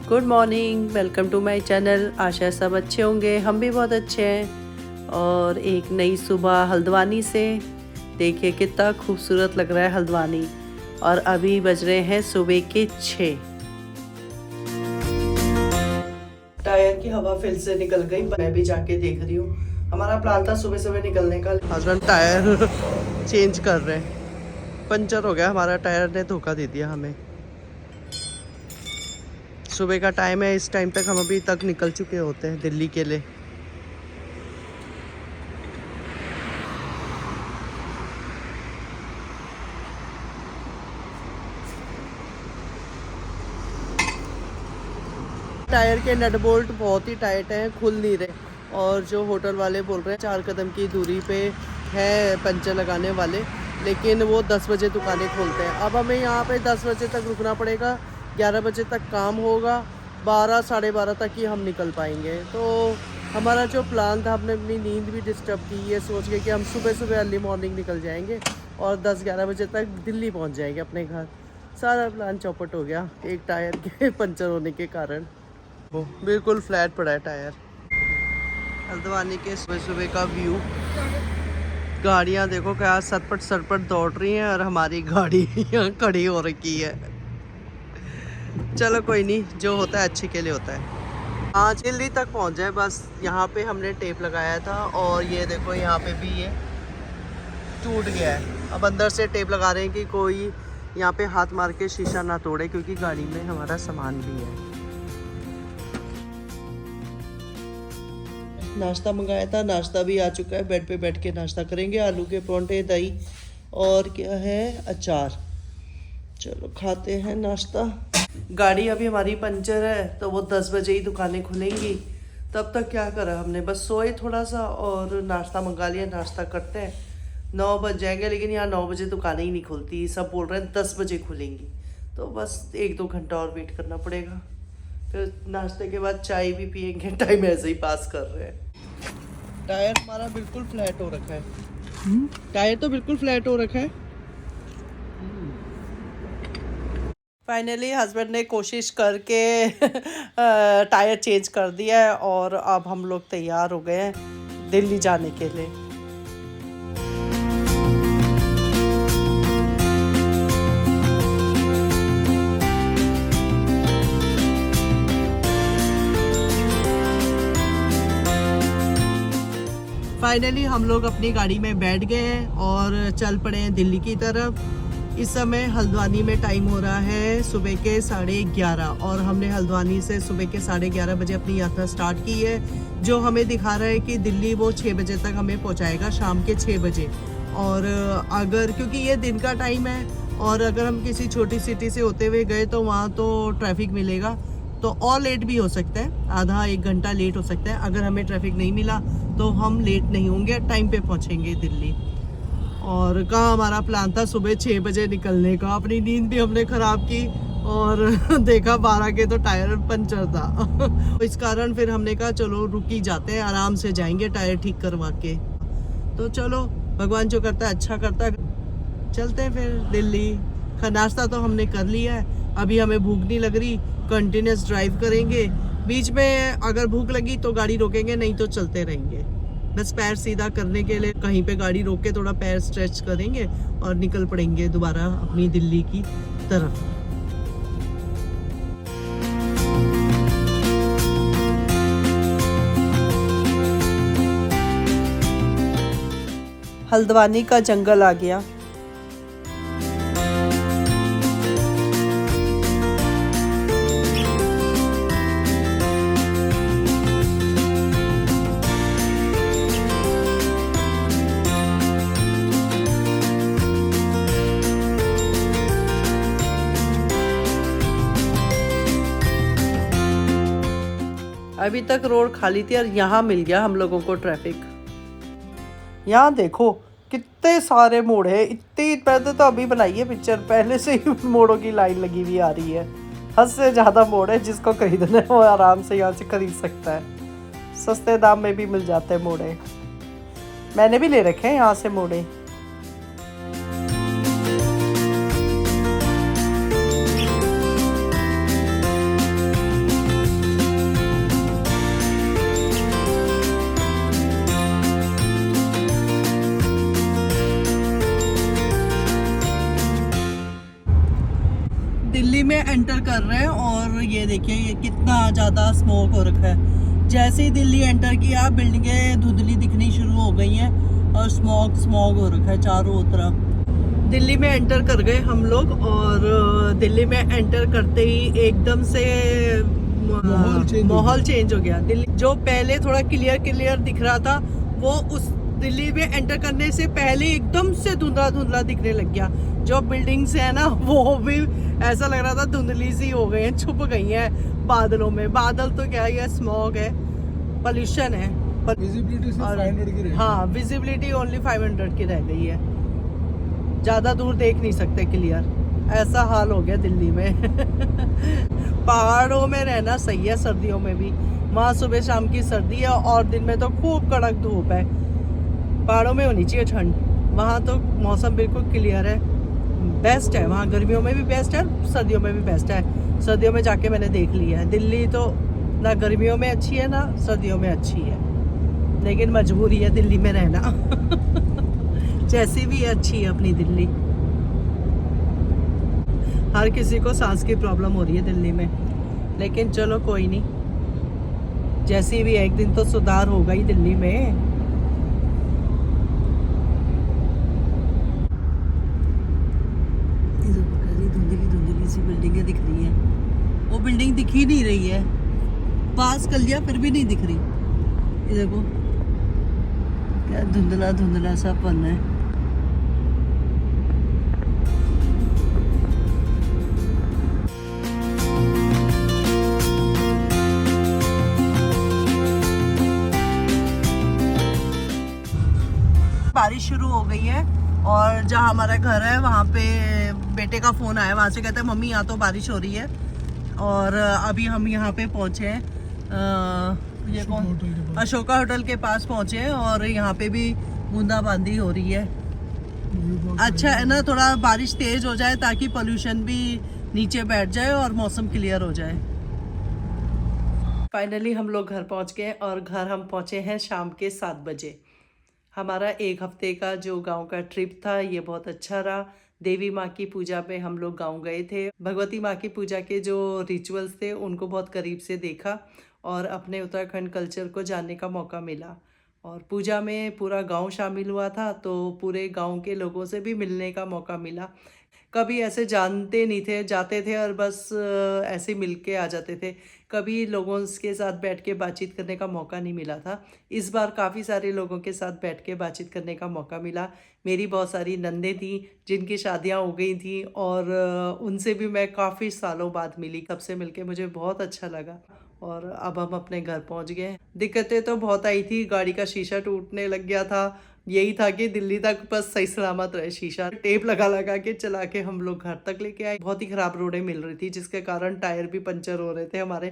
Good morning, welcome to my channel. आशा सब अच्छे होंगे, हम भी बहुत अच्छे हैं। और एक नई सुबह हल्द्वानी से। देखिए कितना खूबसूरत लग रहा है हल्द्वानी। और अभी बज रहे हैं सुबह के 6। टायर की हवा फिर से निकल गई, मैं भी जाके देख रही हूँ। हमारा प्लान था सुबह सुबह निकलने का। हस्बैंड टायर चेंज कर रहे हैं। पंचर हो गया हमारा टायर, ने धोखा दे दिया हमें। सुबह का टाइम है, इस टाइम तक हम अभी तक निकल चुके होते हैं दिल्ली के लिए। टायर के नट बोल्ट बहुत ही टाइट हैं, खुल नहीं रहे। और जो होटल वाले बोल रहे हैं 4 कदम की दूरी पे है पंचर लगाने वाले, लेकिन वो 10 बजे दुकानें खोलते हैं। अब हमें यहाँ पे 10 बजे तक रुकना पड़ेगा, 11 बजे तक काम होगा, 12 साढ़े 12 तक ही हम निकल पाएंगे। तो हमारा जो प्लान था, हमने अपनी नींद भी डिस्टर्ब की, ये सोच के कि हम सुबह सुबह अर्ली मॉर्निंग निकल जाएंगे और 10-11 बजे तक दिल्ली पहुँच जाएंगे अपने घर। सारा प्लान चौपट हो गया एक टायर के पंचर होने के कारण। वो बिल्कुल फ्लैट पड़ा है टायर। हल्द्वानी के सुबह सुबह का व्यू। गाड़ियाँ देखो क्या सरपट सरपट दौड़ रही हैं और हमारी गाड़ी यहाँ खड़ी हो रखी है। चलो कोई नहीं, जो होता है अच्छे के लिए होता है। आज दिल्ली तक पहुँच जाए बस। यहाँ पे हमने टेप लगाया था और ये देखो यहाँ पे भी ये टूट गया है। अब अंदर से टेप लगा रहे हैं कि कोई यहाँ पे हाथ मार के शीशा ना तोड़े, क्योंकि गाड़ी में हमारा सामान भी है। नाश्ता मंगाया था, नाश्ता भी आ चुका है। बेड पे बैठ के नाश्ता करेंगे। आलू के परांठे, दही और क्या है, अचार। चलो खाते हैं नाश्ता। गाड़ी अभी हमारी पंचर है, तो वो 10 बजे ही दुकानें खुलेंगी। तब तक क्या करा हमने, बस सोए थोड़ा सा और नाश्ता मंगा लिया। नाश्ता करते हैं, 9 बज जाएंगे, लेकिन यहाँ 9 बजे दुकानें ही नहीं खुलती। सब बोल रहे हैं 10 बजे खुलेंगी, तो बस 1-2 घंटा और वेट करना पड़ेगा। फिर नाश्ते के बाद चाय भी पियेंगे। टाइम ऐसे ही पास कर रहे हैं। टायर हमारा बिल्कुल फ्लैट हो रखा है। टायर तो बिल्कुल फ्लैट हो रखा है। फाइनली हस्बैंड ने कोशिश करके टायर चेंज कर दिया है और अब हम लोग तैयार हो गए हैं दिल्ली जाने के लिए। फाइनली हम लोग अपनी गाड़ी में बैठ गए हैं और चल पड़े हैं दिल्ली की तरफ। इस समय हल्द्वानी में टाइम हो रहा है सुबह के 11:30 और हमने हल्द्वानी से सुबह के 11:30 बजे अपनी यात्रा स्टार्ट की है, जो हमें दिखा रहा है कि दिल्ली वो 6 बजे तक हमें पहुंचाएगा, शाम के 6 बजे। और अगर, क्योंकि ये दिन का टाइम है और अगर हम किसी छोटी सिटी से होते हुए गए तो वहाँ तो ट्रैफिक मिलेगा, तो और लेट भी हो सकता है, आधा 1 घंटा लेट हो सकता है। अगर हमें ट्रैफिक नहीं मिला तो हम लेट नहीं होंगे, टाइम पे पहुंचेंगे दिल्ली। और कहाँ हमारा प्लान था सुबह 6 बजे निकलने का। अपनी नींद भी हमने ख़राब की और देखा 12 के तो टायर पंचर था। इस कारण फिर हमने कहा चलो रुक ही जाते हैं, आराम से जाएंगे टायर ठीक करवा के। तो चलो, भगवान जो करता है अच्छा करता है। चलते हैं फिर दिल्ली। नाश्ता तो हमने कर लिया है, अभी हमें भूख नहीं लग रही। कंटिन्यूस ड्राइव करेंगे, बीच में अगर भूख लगी तो गाड़ी रोकेंगे, नहीं तो चलते रहेंगे। बस पैर सीधा करने के लिए कहीं पे गाड़ी रोक के थोड़ा पैर स्ट्रेच करेंगे और निकल पड़ेंगे दोबारा अपनी दिल्ली की तरफ। हल्द्वानी का जंगल आ गया। अभी तक रोड खाली थी और यहाँ मिल गया हम लोगों को ट्रैफिक। यहाँ देखो कितने सारे मोड़ है। इतनी पहले तो अभी बनाई है पिक्चर, पहले से ही मोड़ों की लाइन लगी हुई आ रही है। हद से ज़्यादा मोड़ है, जिसको खरीदना है वो आराम से यहाँ से खरीद सकता है। सस्ते दाम में भी मिल जाते हैं मोड़े। मैंने भी ले रखे हैं यहाँ से मोड़े। दिल्ली में एंटर कर रहे हैं और ये देखिए ये कितना ज़्यादा स्मोक हो रखा है। जैसे ही दिल्ली एंटर किया बिल्डिंगें धुंधली दिखनी शुरू हो गई हैं और स्मॉग हो रखा है चारों तरफ। दिल्ली में एंटर कर गए हम लोग और दिल्ली में एंटर करते ही एकदम से माहौल चेंज हो गया। दिल्ली जो पहले थोड़ा क्लियर दिख रहा था वो उस दिल्ली में एंटर करने से पहले एकदम से धुंधला दिखने लग गया। जो बिल्डिंग्स है ना वो भी ऐसा लग रहा था धुंधली सी हो गई हैं, छुप गई हैं बादलों में। बादल तो क्या है, स्मॉग है, पोल्यूशन है। विजिबिलिटी सिर्फ 500 की रह गई। हाँ, विजिबिलिटी ओनली 500 की रह गई है, ज़्यादा दूर देख नहीं सकते क्लियर। ऐसा हाल हो गया दिल्ली में। पहाड़ों में रहना सही है सर्दियों में भी, वहाँ सुबह शाम की सर्दी है और दिन में तो खूब कड़क धूप है। पहाड़ों में होनी चाहिए ठंड, वहाँ तो मौसम बिल्कुल क्लियर है, बेस्ट है। वहाँ गर्मियों में भी बेस्ट है, सर्दियों में भी बेस्ट है। सर्दियों में जाके मैंने देख लिया है, दिल्ली तो ना गर्मियों में अच्छी है ना सर्दियों में अच्छी है, लेकिन मजबूरी है दिल्ली में रहना। जैसी भी अच्छी है अपनी दिल्ली। हर किसी को सांस की प्रॉब्लम हो रही है दिल्ली में, लेकिन चलो कोई नहीं, जैसी भी एक दिन तो सुधार होगा ही दिल्ली में। धुंधली सी बिल्डिंगें दिख रही हैं, वो बिल्डिंग दिख ही नहीं रही है, पास कर लिया फिर भी नहीं दिख रही। ये देखो क्या धुंधला सा पन है। बारिश शुरू हो गई है और जहाँ हमारा घर है वहाँ पे बेटे का फ़ोन आया, वहाँ से कहते हैं मम्मी यहाँ तो बारिश हो रही है। और अभी हम यहाँ पे पहुँचे हैं, ये कौन, अशोका होटल के पास पहुँचे हैं और यहाँ पे भी बूंदाबांदी हो रही है। अच्छा है ना, थोड़ा बारिश तेज हो जाए ताकि पोल्यूशन भी नीचे बैठ जाए और मौसम क्लियर हो जाए। फाइनली हम लोग घर पहुँच गए और घर हम पहुँचे हैं शाम के 7 बजे। हमारा एक हफ्ते का जो गांव का ट्रिप था ये बहुत अच्छा रहा। देवी माँ की पूजा पे हम लोग गांव गए थे। भगवती माँ की पूजा के जो रिचुअल्स थे उनको बहुत करीब से देखा और अपने उत्तराखंड कल्चर को जानने का मौका मिला। और पूजा में पूरा गांव शामिल हुआ था तो पूरे गांव के लोगों से भी मिलने का मौका मिला। कभी ऐसे जानते नहीं थे, जाते थे और बस ऐसे मिल के आ जाते थे, कभी लोगों के साथ बैठ के बातचीत करने का मौका नहीं मिला था। इस बार काफ़ी सारे लोगों के साथ बैठ के बातचीत करने का मौका मिला। मेरी बहुत सारी नंदें थी जिनकी शादियां हो गई थी और उनसे भी मैं काफ़ी सालों बाद मिली। सबसे मिलके मुझे बहुत अच्छा लगा और अब हम अपने घर पहुंच गए। दिक्कतें तो बहुत आई थी, गाड़ी का शीशा टूटने लग गया था। यही था कि दिल्ली तक बस सही सलामत रहे शीशा। टेप लगा के चला के हम लोग घर तक लेके आए। बहुत ही ख़राब रोडें मिल रही थी जिसके कारण टायर भी पंचर हो रहे थे हमारे,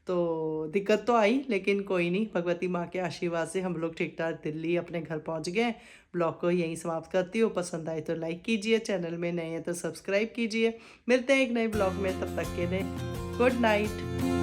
तो दिक्कत तो आई लेकिन कोई नहीं, भगवती माँ के आशीर्वाद से हम लोग ठीक ठाक दिल्ली अपने घर पहुँच गए। ब्लॉग को यहीं समाप्त करती हूँ। पसंद आए तो लाइक कीजिए, चैनल में नए हैं तो सब्सक्राइब कीजिए। मिलते हैं एक नए ब्लॉग में, तब तक के लिए गुड नाइट।